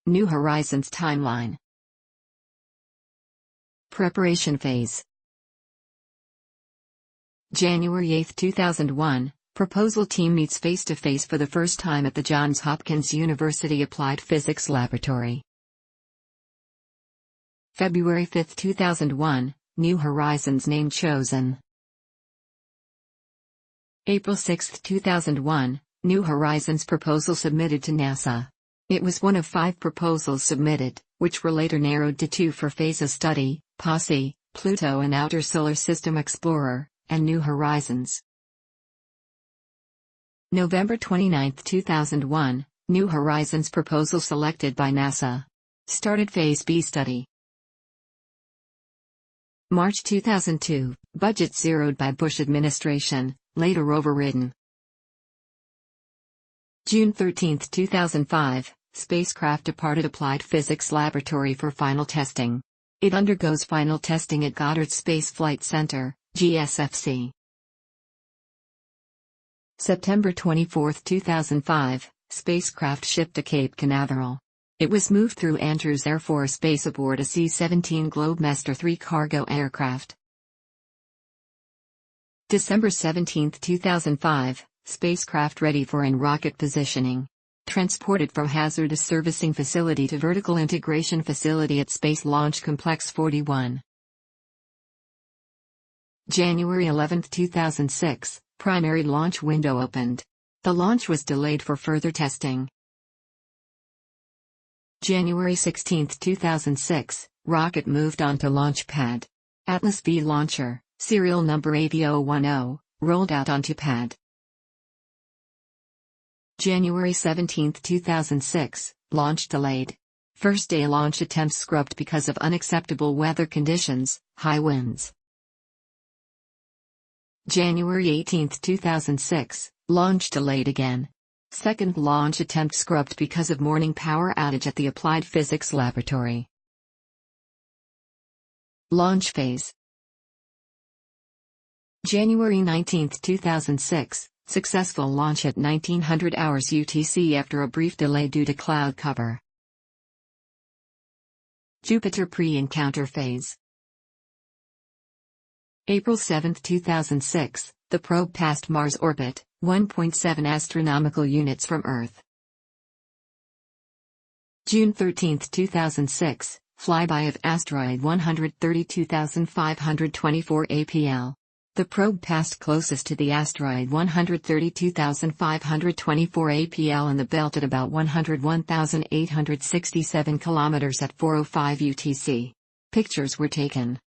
New Horizons timeline. Preparation phase. January 8, 2001, proposal team meets face-to-face for the first time at the Johns Hopkins University Applied Physics Laboratory. February 5, 2001, New Horizons name chosen. April 6, 2001, New Horizons proposal submitted to NASA. It was one of 5 proposals submitted, which were later narrowed to 2 for phase of study, POSSE, Pluto and Outer Solar System Explorer, and New Horizons. November 29, 2001, New Horizons proposal selected by NASA. Started Phase B study. March 2002, budget zeroed by Bush administration, later overridden. June 13, 2005, spacecraft departed Applied Physics Laboratory for final testing. It undergoes final testing at Goddard Space Flight Center, GSFC. September 24, 2005, spacecraft shipped to Cape Canaveral. It was moved through Andrews Air Force Base aboard a C-17 Globemaster III cargo aircraft. December 17, 2005, spacecraft ready for in-rocket positioning. Transported from Hazardous Servicing Facility to Vertical Integration Facility at Space Launch Complex 41. January 11, 2006, primary launch window opened. The launch was delayed for further testing. January 16, 2006, rocket moved onto launch pad. Atlas V launcher, serial number AV010, rolled out onto pad. January 17, 2006, launch delayed. First day launch attempts scrubbed because of unacceptable weather conditions, high winds. January 18, 2006, launch delayed again. Second launch attempt scrubbed because of morning power outage at the Applied Physics Laboratory. Launch phase. January 19, 2006, successful launch at 1900 hours UTC after a brief delay due to cloud cover. Jupiter pre-encounter phase. April 7, 2006, the probe passed Mars orbit, 1.7 astronomical units from Earth. June 13, 2006, flyby of asteroid 132,524 APL. The probe passed closest to the asteroid 132,524 APL in the belt at about 101,867 kilometers at 4:05 UTC. Pictures were taken.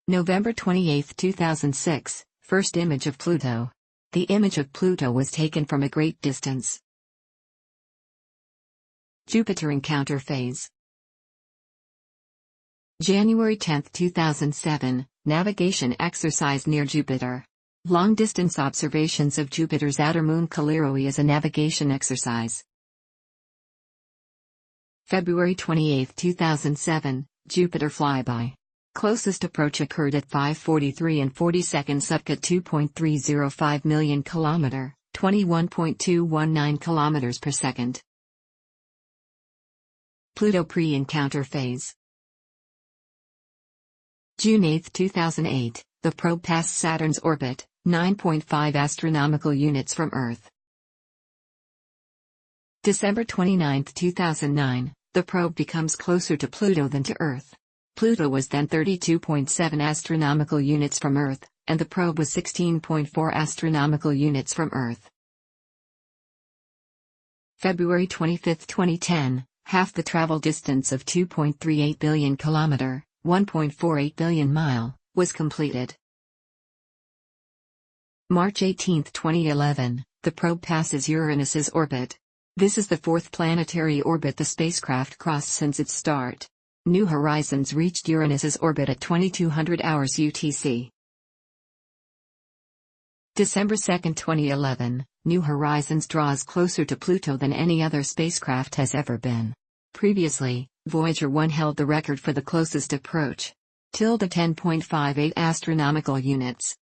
November 28, 2006, first image of Pluto. The image of Pluto was taken from a great distance. Jupiter encounter phase. January 10, 2007, navigation exercise near Jupiter. Long-distance observations of Jupiter's outer moon Calliroe as a navigation exercise. February 28, 2007, Jupiter flyby. Closest approach occurred at 5:43 and 40 seconds up at 2.305 million km, 21.219 km per second. Pluto pre-encounter phase. June 8, 2008, the probe passed Saturn's orbit, 9.5 astronomical units from Earth. December 29, 2009, the probe becomes closer to Pluto than to Earth. Pluto was then 32.7 astronomical units from Earth, and the probe was 16.4 astronomical units from Earth. February 25, 2010, half the travel distance of 2.38 billion km, 1.48 billion mile, was completed. March 18, 2011, the probe passes Uranus's orbit. This is the 4th planetary orbit the spacecraft crossed since its start. New Horizons reached Uranus's orbit at 2200 hours UTC. December 2, 2011, New Horizons draws closer to Pluto than any other spacecraft has ever been. Previously, Voyager 1 held the record for the closest approach. 10.58 astronomical units.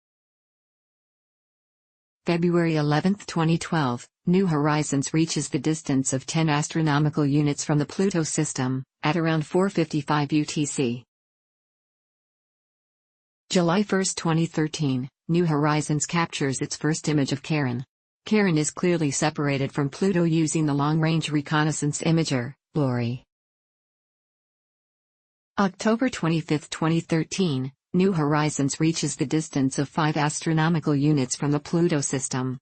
February 11, 2012, New Horizons reaches the distance of 10 astronomical units from the Pluto system, at around 4:55 UTC. July 1, 2013, New Horizons captures its first image of Charon. Charon is clearly separated from Pluto using the Long-Range Reconnaissance Imager, LORI. October 25, 2013, New Horizons reaches the distance of 5 astronomical units from the Pluto system.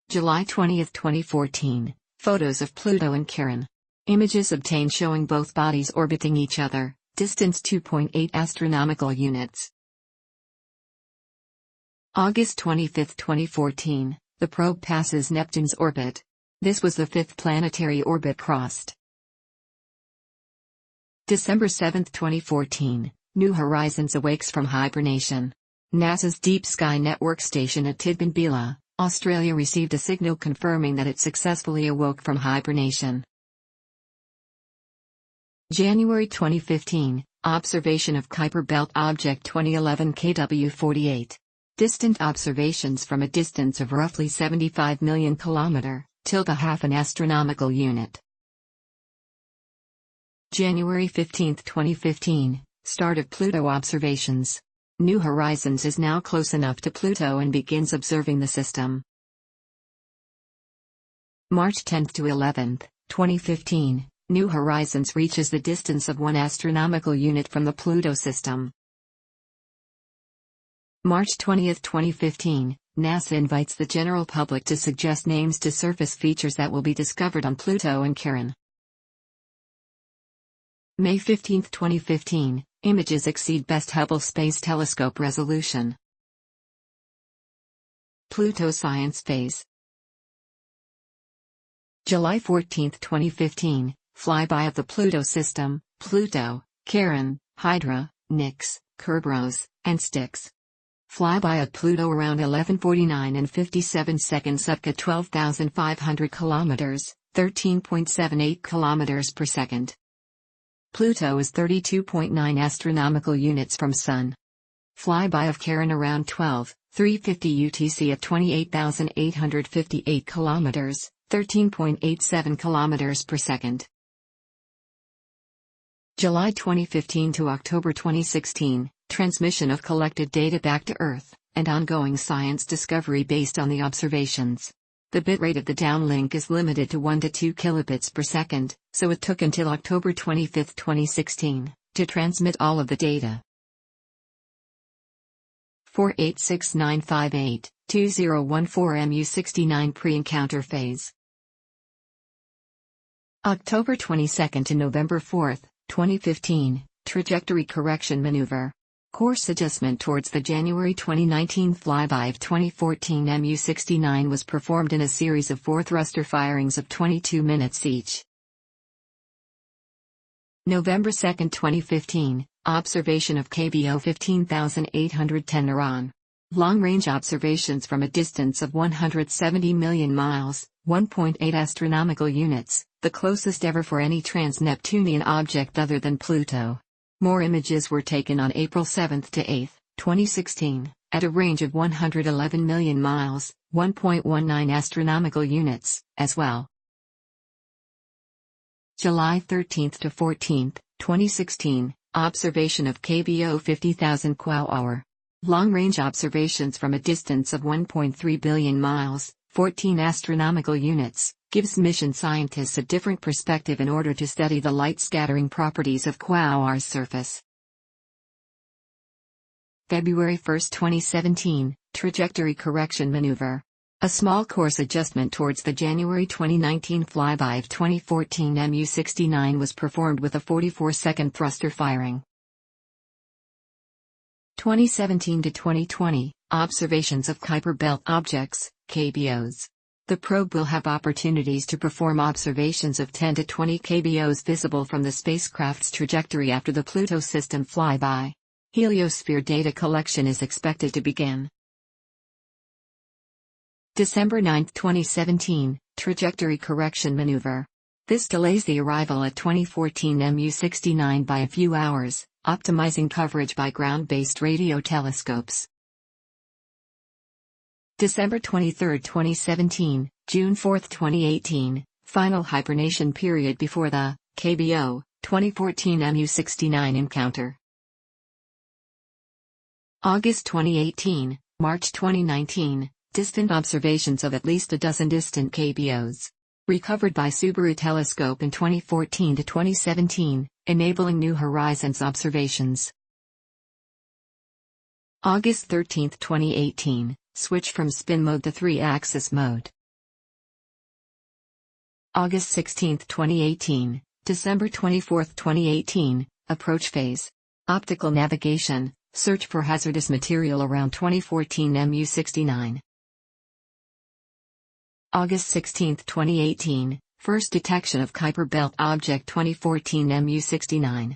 July 20, 2014, photos of Pluto and Charon. Images obtained showing both bodies orbiting each other, distance 2.8 astronomical units. August 25, 2014, the probe passes Neptune's orbit. This was the 5th planetary orbit crossed. December 7, 2014, New Horizons awakes from hibernation. NASA's Deep Sky Network station at Tidbinbilla, Australia received a signal confirming that it successfully awoke from hibernation. January 2015, observation of Kuiper Belt Object 2011 KW48. Distant observations from a distance of roughly 75 million km, ½ an astronomical unit. January 15, 2015, start of Pluto observations. New Horizons is now close enough to Pluto and begins observing the system. March 10 to 11, 2015, New Horizons reaches the distance of 1 astronomical unit from the Pluto system. March 20, 2015, NASA invites the general public to suggest names to surface features that will be discovered on Pluto and Charon. May 15, 2015, images exceed best Hubble Space Telescope resolution. Pluto Science phase. July 14, 2015, flyby of the Pluto system, Pluto, Charon, Hydra, Nix, Kerberos, and Styx. Flyby of Pluto around 11:49 and 57 seconds up to 12,500 kilometers, 13.78 kilometers per second. Pluto is 32.9 astronomical units from Sun. Flyby of Charon around 12:350 UTC at 28,858 kilometers, 13.87 kilometers per second. July 2015 to October 2016, transmission of collected data back to Earth, and ongoing science discovery based on the observations. The bitrate of the downlink is limited to 1 to 2 kilobits per second, so it took until October 25, 2016, to transmit all of the data. 486958, 2014 MU69 pre-encounter phase. October 22 to November 4, 2015, trajectory correction maneuver. Course adjustment towards the January 2019 flyby of 2014 MU69 was performed in a series of 4 thruster firings of 22 minutes each. November 2, 2015, observation of KBO 15810 Iran. Long-range observations from a distance of 170 million miles, 1.8 astronomical units, the closest ever for any trans-Neptunian object other than Pluto. More images were taken on April 7 to 8, 2016, at a range of 111 million miles, 1.19 astronomical units, as well. July 13 to 14, 2016, observation of KBO 50,000 kWh. Long-range observations from a distance of 1.3 billion miles, 14 astronomical units, gives mission scientists a different perspective in order to study the light-scattering properties of Quasar's surface. February 1, 2017, trajectory correction maneuver. A small course adjustment towards the January 2019 flyby of 2014 MU69 was performed with a 44-second thruster firing. 2017 to 2020, observations of Kuiper Belt objects, KBOs. The probe will have opportunities to perform observations of 10 to 20 KBOs visible from the spacecraft's trajectory after the Pluto system flyby. Heliosphere data collection is expected to begin. December 9, 2017, trajectory correction maneuver. This delays the arrival at 2014 MU69 by a few hours, optimizing coverage by ground-based radio telescopes. December 23, 2017, June 4, 2018, final hibernation period before the KBO 2014 MU69 encounter. August 2018, March 2019, distant observations of at least a dozen distant KBOs. Recovered by Subaru telescope in 2014 to 2017, enabling New Horizons observations. August 13, 2018, switch from spin mode to 3-axis mode. August 16, 2018, December 24, 2018, approach phase. Optical navigation, search for hazardous material around 2014 MU69. August 16, 2018, first detection of Kuiper belt object 2014 MU69.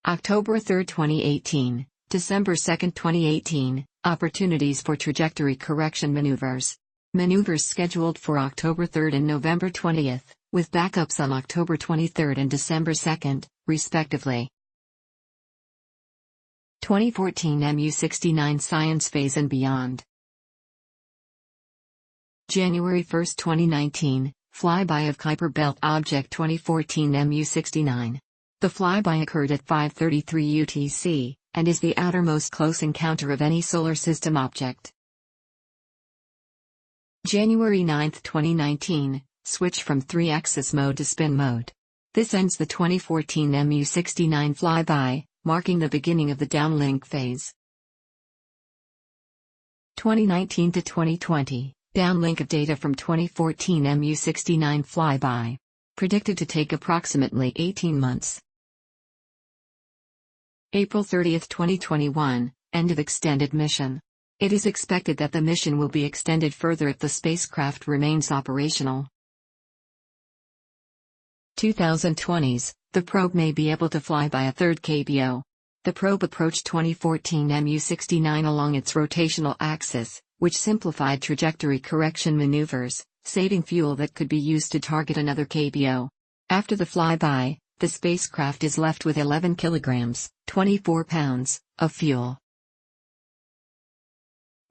October 3, 2018, December 2, 2018, opportunities for trajectory correction maneuvers. Maneuvers scheduled for October 3 and November 20, with backups on October 23 and December 2, respectively. 2014 MU69 Science phase and beyond. January 1, 2019, flyby of Kuiper belt object 2014 MU69. The flyby occurred at 5:33 UTC, and is the outermost close encounter of any solar system object. January 9, 2019, switch from 3-axis mode to spin mode. This ends the 2014 MU69 flyby, marking the beginning of the downlink phase. 2019 to 2020, downlink of data from 2014 MU69 flyby. Predicted to take approximately 18 months. April 30, 2021, end of extended mission. It is expected that the mission will be extended further if the spacecraft remains operational. 2020s, the probe may be able to fly by a third KBO. The probe approached 2014 MU69 along its rotational axis, which simplified trajectory correction maneuvers, saving fuel that could be used to target another KBO. After the flyby, the spacecraft is left with 11 kilograms, 24 pounds, of fuel.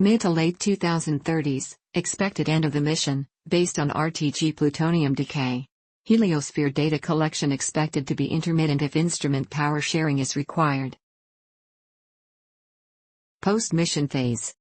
Mid to late 2030s, expected end of the mission, based on RTG plutonium decay. Heliosphere data collection expected to be intermittent if instrument power sharing is required. Post-mission phase.